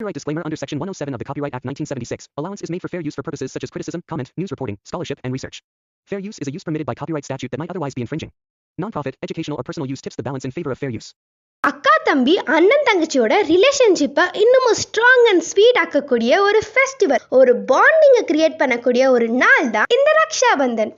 Copyright disclaimer under Section 107 of the Copyright Act 1976. Allowance is made for fair use for purposes such as criticism, comment, news reporting, scholarship, and research. Fair use is a use permitted by copyright statute that might otherwise be infringing. Non-profit, educational, or personal use tips the balance in favor of fair use. அக்கா தம்பி அண்ணன் தங்கச்சியோட ரிலேஷன்ஷிப்பை இன்னமும் strong and sweet ஆக்கக்கூடிய ஒரு festival, ஒரு பாண்டிங்கை create பண்ணக்கூடிய ஒரு நாள் தான் இந்த ரக்ஷாபந்தன்.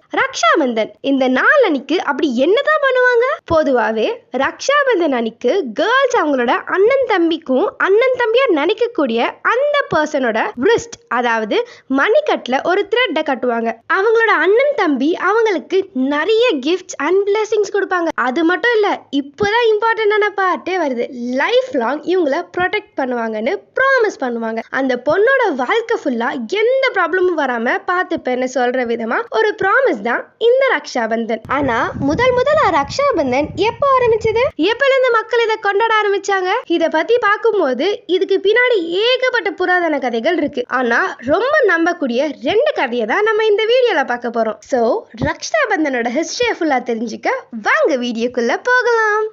இந்த நாள் அன்னைக்கு அப்படி என்னதான் பண்ணுவாங்க? பொதுவாகவே ரக்ஷாபந்தன் அன்னைக்கு கேர்ள்ஸ் அவங்களோட அண்ணன் தம்பிக்கும் அண்ணன் தம்பியா நினைக்கக்கூடிய அந்த பர்சனோட ரிஸ்ட், அதாவது மணிக்கட்டில் ஒரு த்ரெட்டை கட்டுவாங்க. அவங்களோட அண்ணன் தம்பி அவங்களுக்கு நிறைய கிஃப்ட்ஸ் அண்ட் பிளெஸிங்ஸ் கொடுப்பாங்க. அது மட்டும் இல்லை, இப்போதான் இம்பார்ட்டன்டான பார்ட்டே வருது. லைஃப் லாங் இவங்கள ப்ரொடெக்ட் பண்ணுவாங்கன்னு ப்ராமிஸ் பண்ணுவாங்க. அந்த பொண்ணோட வாழ்க்கை ஃபுல்லா எந்த ப்ராப்ளமும் வராம பார்த்துப்பேன்னு சொல்ற விதமா ஒரு ப்ராமிஸ் தான் இந்த ரக்ஷாபந்தன். ஆனா முதல்ல ரக்ஷாபந்தன் எப்போ ஆரம்பிச்சது? எப்பல இருந்து மக்கள் இதை கொண்டாட ஆரம்பிச்சாங்க? இத பத்தி பார்க்கும்போது இதுக்கு பின்னாடி ஏகப்பட்ட புராதன கதைகள் இருக்கு. ஆனா ரொம்ப நம்பக்கூடிய 2 கதையை தான் நம்ம இந்த வீடியோல பார்க்க போறோம். சோ ரக்ஷாபந்தனோட ஹிஸ்டரியை ஃபுல்லா தெரிஞ்சுக்க வாங்க வீடியோக்குள்ள போகலாம்.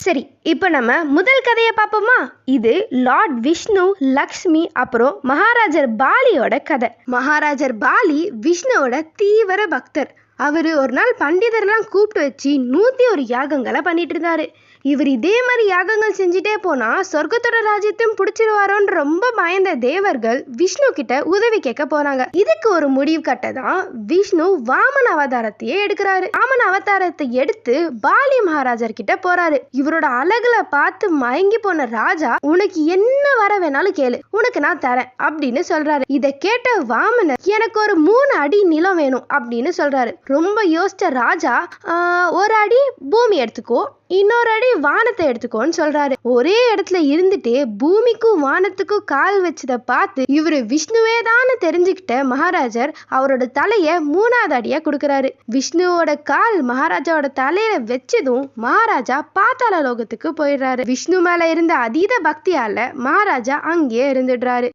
சரி, இப்போ நம்ம முதல் கதையை பார்ப்போமா? இது லார்ட் விஷ்ணு, லக்ஷ்மி அப்புறம் மகாராஜர் பாலியோட கதை. மகாராஜர் பாலி விஷ்ணுவோட தீவிர பக்தர். அவர் ஒரு நாள் பண்டிதர்லாம் கூப்பிட்டு வச்சு 101 யாகங்களை பண்ணிட்டு இருந்தாரு. இவர் இதே மாதிரி யாகங்கள் செஞ்சுட்டே போனா சொர்க்கத்தோட ராஜ்யத்தையும் பிடிச்சிருவாரோன்னு ரொம்ப பயந்த தேவர்கள் விஷ்ணு கிட்ட உதவி கேட்க போறாங்க. இதுக்கு ஒரு முடிவு கட்டதான் விஷ்ணு வாமன அவதாரத்தையே எடுக்கிறாரு. வாமன அவதாரத்தை எடுத்து பாலி மகாராஜர் கிட்ட போறாரு. இவரோட அழகுல பார்த்து மயங்கி போன ராஜா, உனக்கு என்ன வர வேணாலும் கேளு, உனக்கு நான் தரேன் அப்படின்னு சொல்றாரு. இதை கேட்ட வாமனர், எனக்கு ஒரு 3 அடி நிலம் வேணும் அப்படின்னு சொல்றாரு. ரொம்ப யோசிச்ச ராஜா, 1 அடி பூமி எடுத்துக்கோ, இன்னொரு அடி வானத்தை எடுத்துக்கோன்னு சொல்றாரு. ஒரே இடத்துல இருந்துட்டு பூமிக்கும் வானத்துக்கும் கால் வச்சதை பார்த்து இவரு விஷ்ணுவே தான் தெரிஞ்சுக்கிட்ட மகாராஜர் அவரோட தலைய 3வது அடியா கொடுக்கறாரு. விஷ்ணுவோட கால் மகாராஜாவோட தலையில வச்சதும் மகாராஜா பாதாள லோகத்துக்கு போயிடுறாரு. விஷ்ணு மேல இருந்த அதீத பக்தியால மகாராஜா அங்கேயே இருந்துடுறாரு.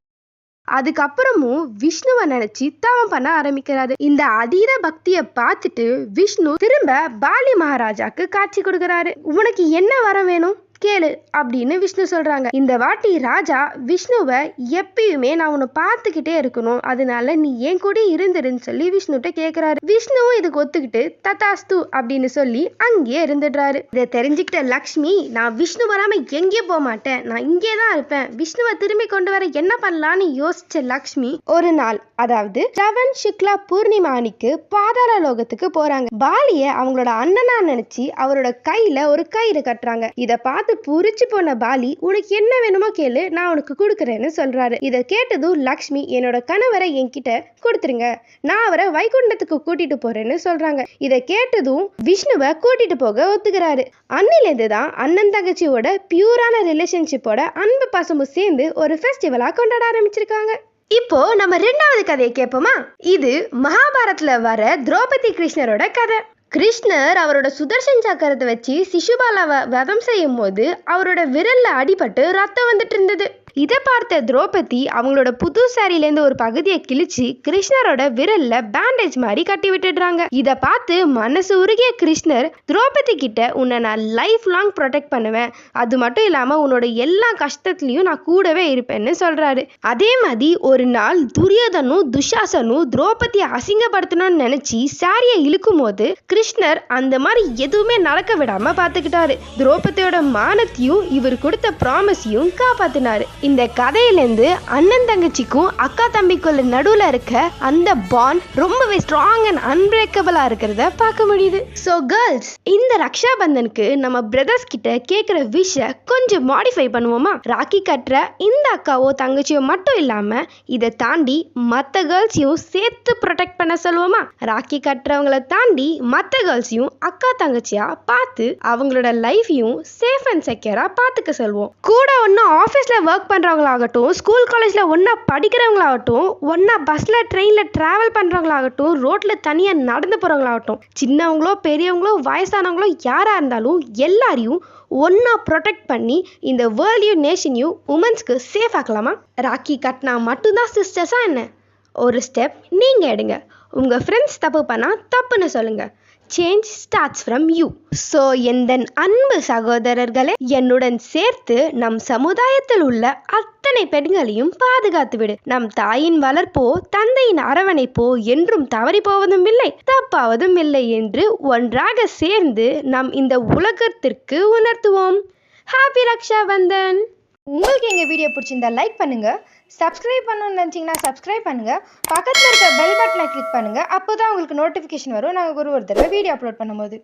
அதுக்கப்புறமும் விஷ்ணுவை நினைச்சு தவம் பண்ண ஆரம்பிக்கிறாரு. இந்த அதீத பக்தியை பார்த்துட்டு விஷ்ணு திரும்ப பாலி மகாராஜாக்கு காட்சி கொடுக்கறாரு. உனக்கு என்ன வரம் வேணும் கேளு அப்படின்னு விஷ்ணு சொல்றாங்க. இந்த வாட்டி ராஜா விஷ்ணுவை எப்பயுமே நான் உன்னை பார்த்துக்கிட்டே இருக்கணும், அதனால நீ என் கூட இருந்துருன்னு சொல்லி விஷ்ணுகிட்ட கேட்கிறாரு. விஷ்ணுவும் இதுக்கு ஒத்துக்கிட்டு ததாஸ்து அப்படின்னு சொல்லி அங்கேயே இருந்துடுறாரு. இதை தெரிஞ்சுக்கிட்ட லக்ஷ்மி, நான் விஷ்ணு வராம எங்கே போக மாட்டேன், நான் இங்கே தான் இருப்பேன், விஷ்ணுவை திரும்பி கொண்டு வர என்ன பண்ணலான்னு யோசிச்ச லக்ஷ்மி ஒரு நாள், அதாவது ஸ்ரவன் சுக்லா பூர்ணிமா அன்னைக்கு பாதாள லோகத்துக்கு போறாங்க. பாலிய அவங்களோட அண்ணனா நினைச்சு அவரோட கையில ஒரு கயிறு கட்டுறாங்க. இதை பார்த்து பூரிச்சு போன பாலி, உனக்கு என்ன வேணுமோ கேளு, நான் உனக்கு கொடுக்குறேன்னு சொல்றாரு. இதை கேட்டதும் லக்ஷ்மி, என்னோட கணவரை என்கிட்ட கொடுத்துருங்க, நான் அவரை வைகுண்டத்துக்கு கூட்டிட்டு போறேன்னு சொல்றாங்க. இதை கேட்டதும் விஷ்ணுவை கூட்டிட்டு போக ஒத்துக்கிறாரு. அன்னிலேருந்து தான் அண்ணன் தங்கச்சியோட பியூரான ரிலேஷன்ஷிப்போட அன்பு பாசமும் சேர்ந்து ஒரு ஃபெஸ்டிவலா கொண்டாட ஆரம்பிச்சிருக்காங்க. இப்போ நம்ம 2வது கதையை கேட்போமா? இது மகாபாரத்ல வர திரௌபதி கிருஷ்ணரோட கதை. கிருஷ்ணர் அவரோட சுதர்சன் சக்கரத்தை வச்சு சிசுபாலாவை வதம் செய்யும் போது அவரோட விரல்ல அடிபட்டு ரத்தம் வந்துட்டு இருந்தது. இதை பார்த்த திரௌபதி அவங்களோட புது சாரிலேருந்து ஒரு பகுதியை கிழிச்சு கிருஷ்ணரோட விரல்ல பேண்டேஜ் மாதிரி கட்டி விட்டுடுறாங்க. இதை பார்த்து மனசு உருகிய கிருஷ்ணர் திரௌபதி கிட்ட, உன்னை நான் லைஃப் லாங் ப்ரொடெக்ட் பண்ணுவேன், அது மட்டும் இல்லாம உன்னோட எல்லா கஷ்டத்துலயும் நான் கூடவே இருப்பேன்னு சொல்றாரு. அதே மாதிரி ஒரு நாள் துரியோதனும் துஷாசனும் திரௌபதியை அசிங்கப்படுத்தணும்னு நினைச்சு சாரியை இழுக்கும் போது கிருஷ்ணர் அந்த மாதிரி எதுவுமே நடக்க விடாம பார்த்துக்கிட்டாரு. திரௌபதியோட மானத்தையும் இவர் கொடுத்த ப்ராமிஸையும் காப்பாத்தினாரு. இந்த கதையிலேருந்து அண்ணன் தங்கச்சிக்கும் அக்கா தம்பிக்குள்ள நடுவில் இருக்க அந்த பாண்ட் ரொம்பவே ஸ்ட்ராங் அண்ட் அன்பிரேக்கபிளா இருக்கிறத பார்க்க முடியுது. ஸோ கேர்ள்ஸ், இந்த ரக்ஷாபந்தனுக்கு நம்ம பிரதர்ஸ் கிட்ட கேட்குற விஷய கொஞ்சம் மாடிஃபை பண்ணுவோமா? ராக்கி கட்டுற இந்த அக்காவோ தங்கச்சியோ மட்டும் இல்லாம இதை தாண்டி மற்ற கேர்ள்ஸையும் சேர்த்து ப்ரொடெக்ட் பண்ண சொல்லுவோமா? ராக்கி கட்டுறவங்களை தாண்டி மற்ற கேர்ள்ஸையும் அக்கா தங்கச்சியா பார்த்து அவங்களோட லைஃபையும் சேஃப் அண்ட் செக்யூரா பார்த்துக்க சொல்லுவோம். கூட ஒன்றும் ஆஃபீஸில் ஒர்க் பண்ணுறவங்களாகட்டும், ஸ்கூல் காலேஜில் ஒன்றா படிக்கிறவங்களாகட்டும், ஒன்றா பஸ்ஸில் ட்ரெயினில் ட்ராவல் பண்ணுறவங்களாகட்டும், ரோட்டில் தனியாக நடந்து போகிறவங்களாகட்டும், சின்னவங்களோ பெரியவங்களோ வயசானவங்களோ யாராக இருந்தாலும் எல்லாரையும் ஒன்றா ப்ரொடெக்ட் பண்ணி இந்த வேர்ல்டையும் நேஷனையும் உமன்ஸ்க்கு சேஃப் ஆக்கலாமா? ராக்கி கட்டினா மட்டும்தான் சிஸ்டர்ஸா என்ன? ஒரு ஸ்டெப் நீங்கள் எடுங்க. உங்கள் ஃப்ரெண்ட்ஸ் தப்பு பண்ணால் தப்புன்னு சொல்லுங்கள். Change starts from you. So எந்தன் அன்பு சகோதரர்களே, என்னுடன் சேர்த்து நம் சமுதாயத்தில் உள்ள அத்தனை பெண்களையும் பாதுகாத்து விடு. நம் தாயின் வளர்ப்போ தந்தையின் அரவணைப்போ என்றும் தவறி போவதும் இல்லை, தப்பாவதும் இல்லை என்று ஒன்றாக சேர்ந்து நாம் இந்த உலகத்திற்கு உணர்த்துவோம். ஹாப்பி ரக்ஷா பந்தன். உங்களுக்கு எங்கள் வீடியோ பிடிச்சிருந்தா லைக் பண்ணுங்கள், சப்ஸ்கிரைப் பண்ணணும்னு நினச்சிங்கன்னா சப்ஸ்கிரைப் பண்ணுங்கள், பக்கத்தில் இருக்க பெல் பட்டனை கிளிக் பண்ணுங்கள். அப்போ தான் உங்களுக்கு நோட்டிஃபிகேஷன் வரும் நாங்கள் ஒரு தடவை வீடியோ அப்லோட் பண்ணும்போது.